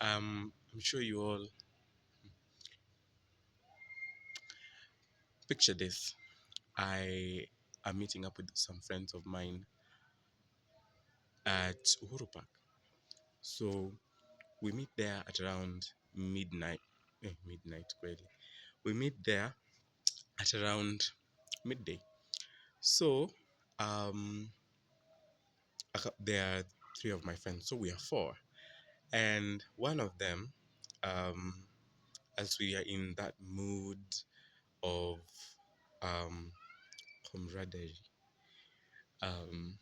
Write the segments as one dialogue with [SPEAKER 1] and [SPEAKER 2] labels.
[SPEAKER 1] I'm sure you all picture this. I am meeting up with some friends of mine at Uhuru Park. So we meet there at around midnight. Midnight, really. We meet there at around midday. So um, there are three of my friends. So we are four. And one of them, um, as we are in that mood of um, camaraderie, um,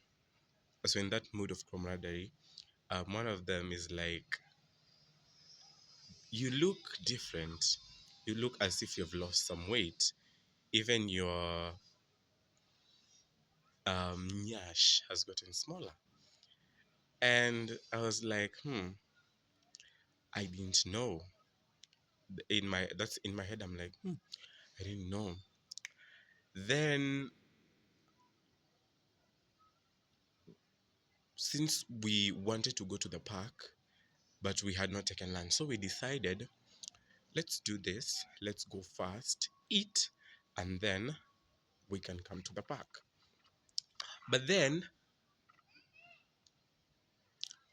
[SPEAKER 1] so in that mood of camaraderie, one of them is like, you look different. You look as if you've lost some weight. Even your nyash has gotten smaller. And I was like, I didn't know. In my head. I'm like, I didn't know. Then, since we wanted to go to the park, but we had not taken lunch, so we decided, let's do this. Let's go fast, eat, and then we can come to the park. But then,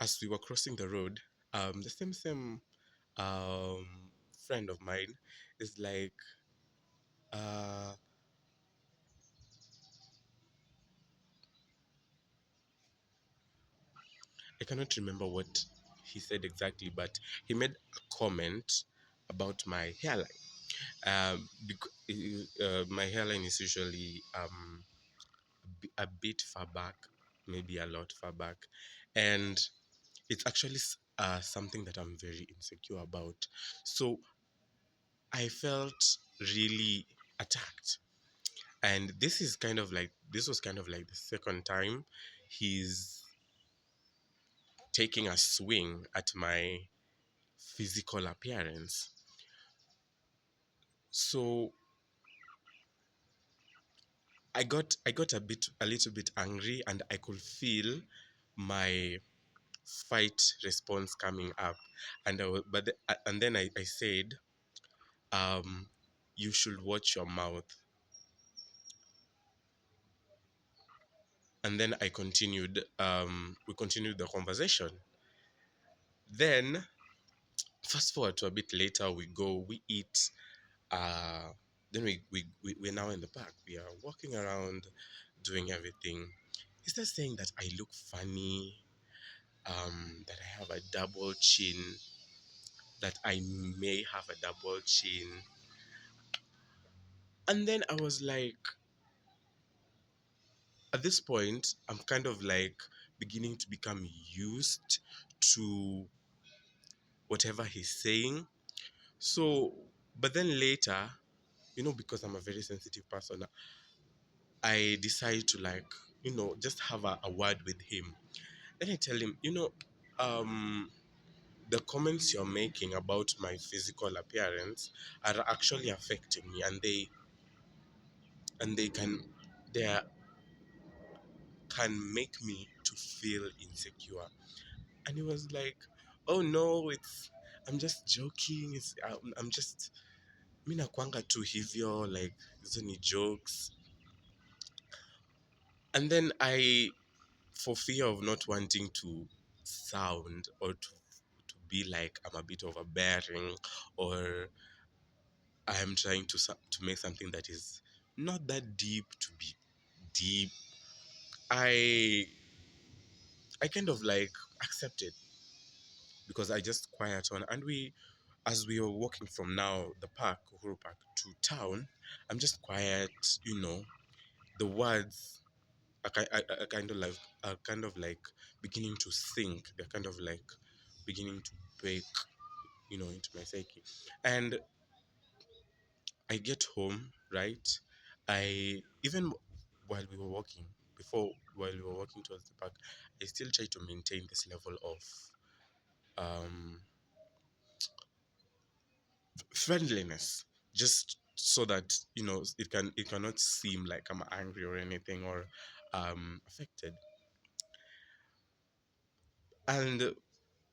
[SPEAKER 1] as we were crossing the road, the same um, friend of mine is like, uh, I cannot remember what he said exactly, but he made a comment about my hairline. My hairline is usually a bit far back, maybe a lot far back, and it's actually something that I'm very insecure about. So I felt really attacked, and this was kind of like the second time he's taking a swing at my physical appearance. So I got a little bit angry, and I could feel my fight response coming up, and and then I said, um, you should watch your mouth. And then we continued the conversation. Then, fast forward to a bit later, we eat. Uh, then we're now in the park. We are walking around, doing everything. He starts saying that I look funny, that I have a double chin, that I may have a double chin. And then I was like, at this point, I'm kind of like beginning to become used to whatever he's saying. So, but then later, because I'm a very sensitive person, I decide to, like, just have a word with him. Then I tell him, um, the comments you're making about my physical appearance are actually affecting me, and they can make me to feel insecure. And he was like, oh no, I'm just joking. I'm just, mi nakwanga tu hivyo, like, hizo ni jokes. And then for fear of not wanting to sound or to be like I'm a bit overbearing, or I am trying to make something that is not that deep to be deep, I I kind of like accepted, because I just quiet on. And as we were walking from now the park, Uhuru Park, to town, I'm just quiet. The words are kind of like beginning to sink. They're kind of like beginning to break, into my psyche. And I get home, right? I even while we were walking while we were walking towards the park, I still try to maintain this level of um, friendliness, just so that it cannot seem like I'm angry or anything, or affected. And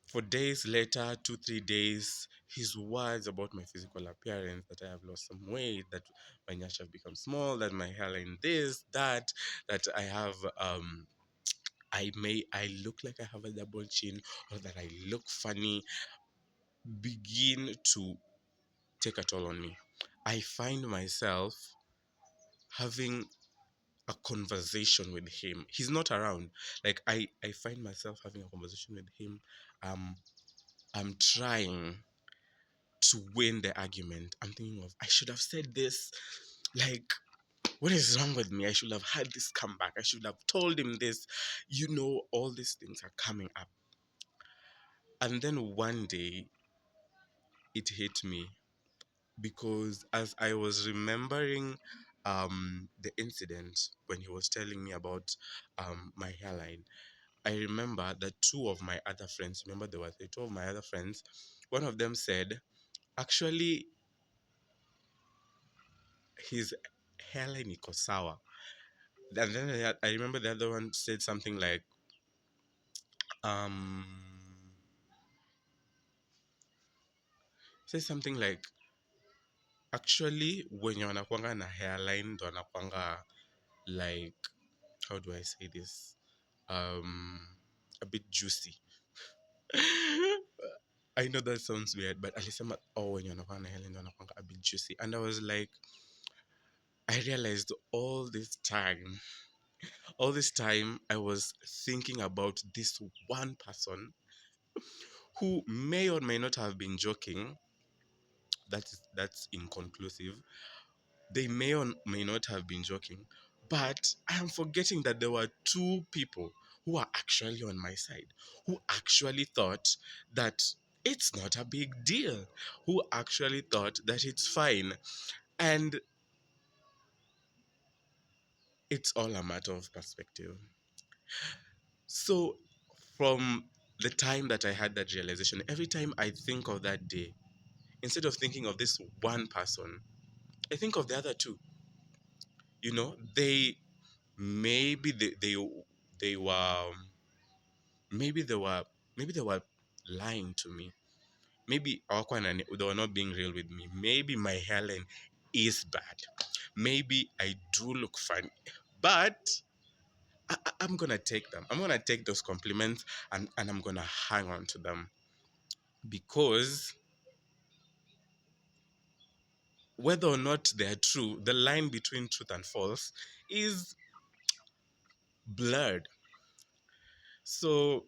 [SPEAKER 1] For days later, 2, 3 days, his words about my physical appearance, that I have lost some weight, that my nyash have become small, that my hairline this, that I have I look like I have a double chin, or that I look funny, begin to take a toll on me. I find myself having a conversation with him. He's not around. Like I find myself having a conversation with him. Um, I'm trying to win the argument. I'm thinking of, I should have said this. Like, what is wrong with me? I should have had this comeback. I should have told him this. All these things are coming up. And then one day it hit me, because as I was remembering the incident when he was telling me about my hairline, I remember that two of my other friends, remember there were two of my other friends, one of them said, actually, his hairline iko sawa. And then I remember the other one said something like, um, actually, wenye wanakwanga na hairline ndo wanakwanga like, how do I say this? A bit juicy. I know that sounds weird, but alisema, oh, when you're na hairline ndo wanakwanga a bit juicy. And I was like, I realized all this time, I was thinking about this one person who may or may not have been joking. That's inconclusive. They may or may not have been joking, but I am forgetting that there were two people who are actually on my side, who actually thought that it's not a big deal, who actually thought that it's fine. And it's all a matter of perspective. So, from the time that I had that realization, every time I think of that day, instead of thinking of this one person, I think of the other two. They maybe they were maybe they were maybe they were lying to me. Maybe they were not being real with me. Maybe my hairline is bad. Maybe I do look funny, but I'm gonna take them. I'm gonna take those compliments, and I'm gonna hang on to them, because whether or not they're true, the line between truth and false is blurred. So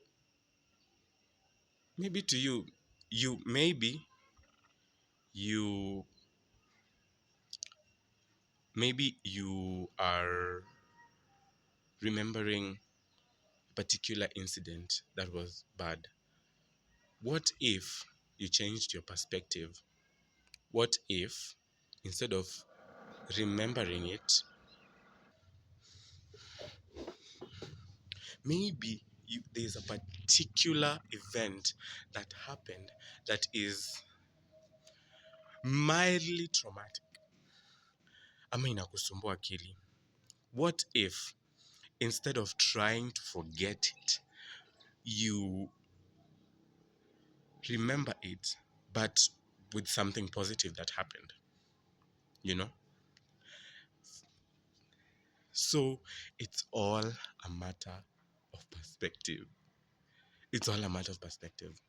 [SPEAKER 1] maybe to you, you maybe you maybe you are remembering a particular incident that was bad. What if you changed your perspective? What if, instead of remembering it, maybe there's a particular event that happened that is mildly traumatic, ama inakusumbua akili? What if, instead of trying to forget it, you remember it, but with something positive that happened, you know? So it's all a matter of perspective. It's all a matter of perspective.